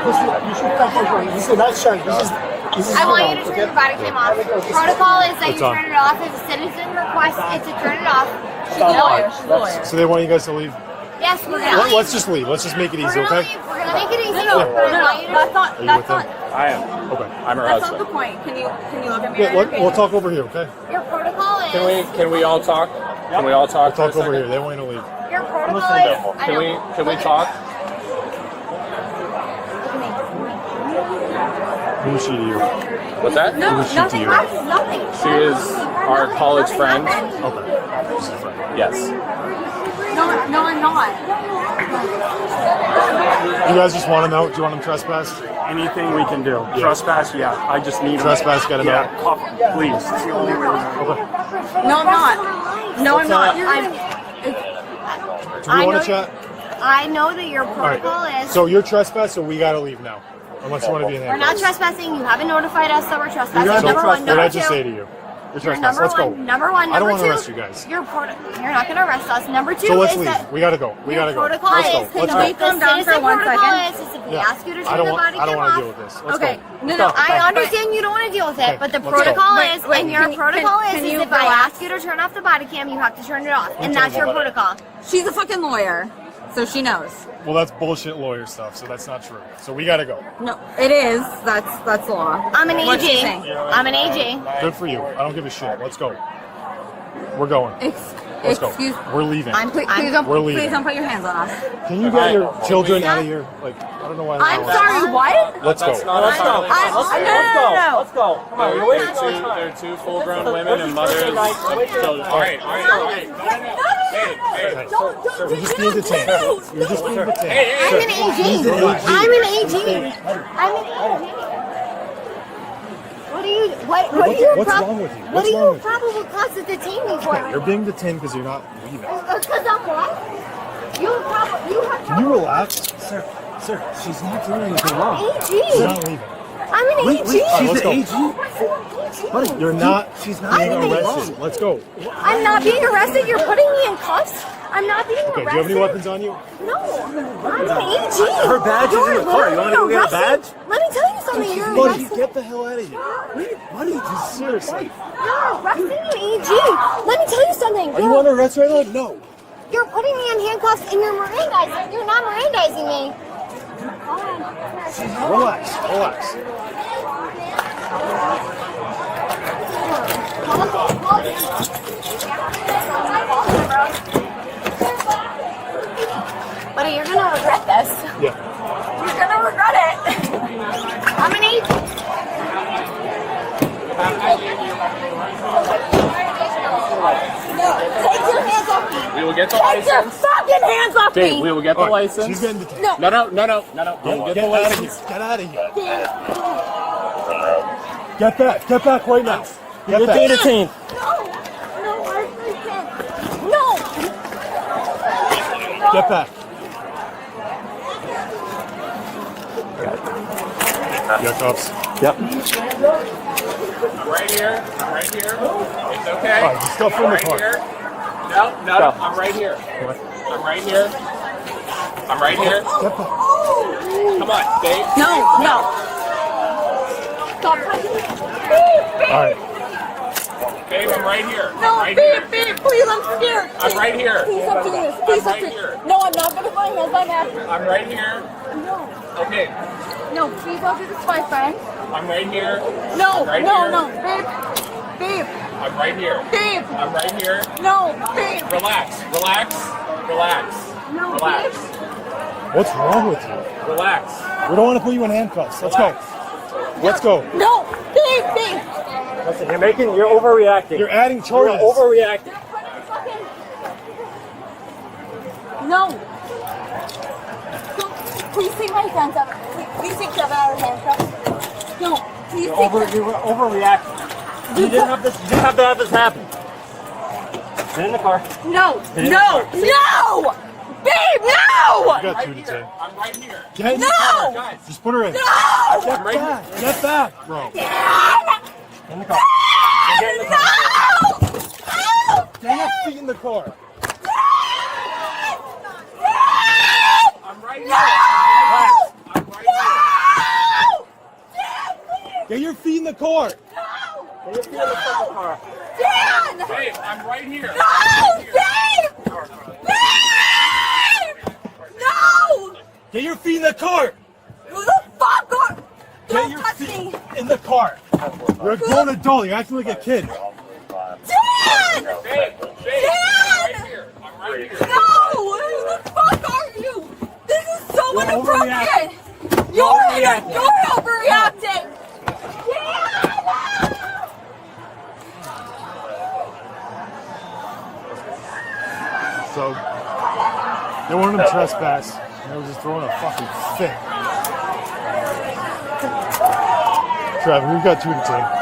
You should come over. This is not showing. I want you to turn your body cam off. Protocol is that you turn it off. If a citizen requests it to turn it off, She's a lawyer. So they want you guys to leave? yes, we're gonna. Let's just leave. Let's just make it easy, okay? We're gonna make it easy. No, that's not. That's not. I am. Okay. I'm her That's husband. not the point. Can you look at me? Yeah, we'll talk over here, okay? Your protocol is. Can we all talk? Can we all talk? We'll for talk a over here. second? They want you to leave. Your protocol is. Can we talk? Who is she to you? What's that? No, Who is she to nothing. you? Nothing. She is our college friend. Okay. She's a friend. Yes. No, I'm not. You guys just want to know? Do you want them trespassed? Anything we can do. Trespass, yeah. I just need Trespass, get it Yeah, out. cuff 'em, please. It's the only way. Okay. No, I'm not. No, I'm not. Do we want to chat? I know that your All right. protocol is. So you're trespassed, so we got to leave now. Unless you want to be in We're not handcuffs. trespassing. You haven't notified us that we're trespassing. So Number one. what did Number I two. just say to you? You're You're trespassed. number Let's go. one. Number one. I don't Number want to two. arrest you guys. You're not going to arrest us. Number two So let's is leave. that We got to go. We got to go. protocol Let's is. go. The Let's Can we go. calm down for citizen 1 protocol second? is if we Yeah. ask you to I turn don't the want. body I don't cam want to off. deal with this. Let's Okay. go. No. I understand you don't want to deal with it, Okay, but the let's go. protocol Wait, is, wait, and your can protocol you is if I relax? ask you to turn off the body cam, you have to turn it off, and tell that's me your about it. protocol. She's a fucking lawyer, so she knows. Well, that's bullshit lawyer stuff. So that's not true. So we got to go. No, it is. That's law. I'm an What's she AG. saying? I'm an AG. Good for you. I don't give a shit. Let's go. We're going. Let's go. Excuse. We're leaving. Please don't. We're leaving. Please don't put your hands on us. Can you get your children out of here? Like, I don't know why. I'm sorry. What? Let's go. That's not entirely No. possible. Let's go. Come on, you're wasting so much time. They're two full-grown women and mothers of children. All right. Hey. You're just being detained. You're just being detained. I'm an AG. I'm an AG. I'm an AG. What do you What's wrong with you? What What's do wrong you with you? probable cause to detain me for? You're being detained because you're not leaving. Because I'm what? You have Can you relax? Sir, she's not doing anything wrong. You're AG. not leaving. I'm an AG. Let's go. Buddy, You're not. She's not being doing arrested. wrong. Let's go. I'm not being arrested. You're putting me in cuffs. I'm not being Okay. arrested. Do you have any weapons on you? No. I'm an AG. Her badge is in the car. You want me to go get a badge? Let me tell you something. You're Buddy, arresting. get the hell out of here. Buddy, just seriously. You're arresting an AG. Let me tell you something. Are you under arrest right now? No. You're putting me in handcuffs and you're Mirandizing. You're not Mirandizing me. Relax. Relax. Buddy, you're gonna regret this. Yeah. You're gonna regret it. I'm an AG. Take your hands off me. We will get the Take your license. fucking hands off Dave, me. we will get the All right, license. she's getting detained. No. No. We will get Get the out of here. license. Get out of here. Get back. Get back right now. Get back. detained. No, I freaking. No. Get back. Your cuffs. Yep. Right here. It's okay. All right, just stuff in the right car. here. No. I'm right here. I'm right here. Get back. Come on, Dave. No. Stop touching me. All right. Dave, I'm right here. No, right here. babe, please, I'm scared. I'm right here. Please stop doing this. Please stop right doing here. this. No, I'm not gonna find hands on that. I'm right here. No. Okay. No, please don't do this to my friend. I'm right here. No, Right no, here. no, babe, I'm right here. babe, I'm right here. no, babe. Relax. No, Relax. What's wrong with you? Relax. We don't want to put you in handcuffs. Let's go. Let's go. No, babe. Listen, you're overreacting. You're adding You're charges. overreacting. No. Please take my hands out. Please take them out of handcuffs. No, please take them. You were overreacting. You didn't have to have this happen. Get in the car. No, in the no, car. no! Babe, no! You got two detained. I'm right here. Get in the No! car. Guys, Just put her in. No! Get back. Get back, bro. Get in the car. Get in the car. No! Get your feet in the car. I'm right here. I'm right here. car. Get your feet in the fucking car. Dan! Babe, I'm right here. No! Babe! Babe! No! Get your feet in the car. Who the fuck are... Get Don't your touch feet me! in the car. You're a grown adult. You're acting like a kid. Dan! Babe, I'm Dan! right here. I'm right here. No! Who the fuck are you? This is so You're inappropriate! You're overreacting! So, they wanted him to trespass. And they were just throwing a fucking fit. Trevor, we've got 2 to 10.